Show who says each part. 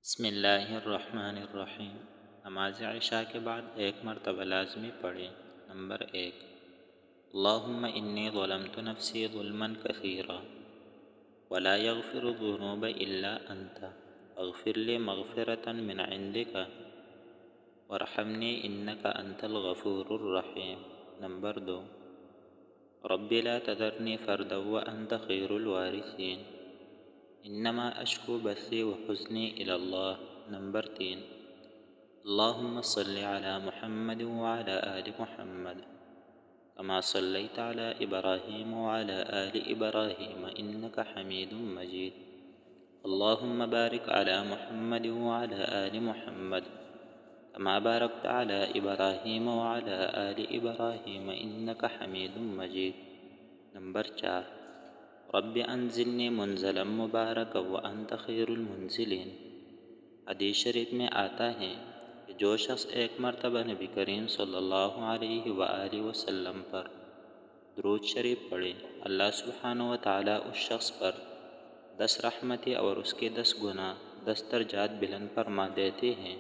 Speaker 1: بسم اللہ الرحمن الرحیم۔ نماز عشاء کے بعد ایک مرتبہ لازمی پڑھیں۔ نمبر 1، اللہم انی ظلمت نفسی ظلما کثیرا ولا یغفر الذنوب الا انت اغفر لی مغفرۃ من عندک وارحمنی انک انت الغفور الرحیم۔ نمبر 2، رب لا تذرنی فردا وانت خیر الوارثین انما اشکو بثی وحزنی الی اللہ۔ نمبر 3، اللہم صلی علی محمد وعلی آل محمد کما صلیت علی ابراہیم وعلی آل ابراہیم انک حمید مجید۔ اللہم بارک علی محمد وعلی آل محمد کما بارکت علی ابراہیم وعلی آل ابراہیم انک حمید مجید۔ نمبر 4، رب انزلنی منزلا مبارکا وانت خیر المنزلین۔ حدیث شریف میں آتا ہے کہ جو شخص ایک مرتبہ نبی کریم صلی اللہ علیہ وآلہ وسلم پر درود شریف پڑھے، اللہ سبحانہ و تعالیٰ اس شخص پر 10 رحمتیں اور اس کے 10 گناہ 10 درجات بلند فرما دیتے ہیں۔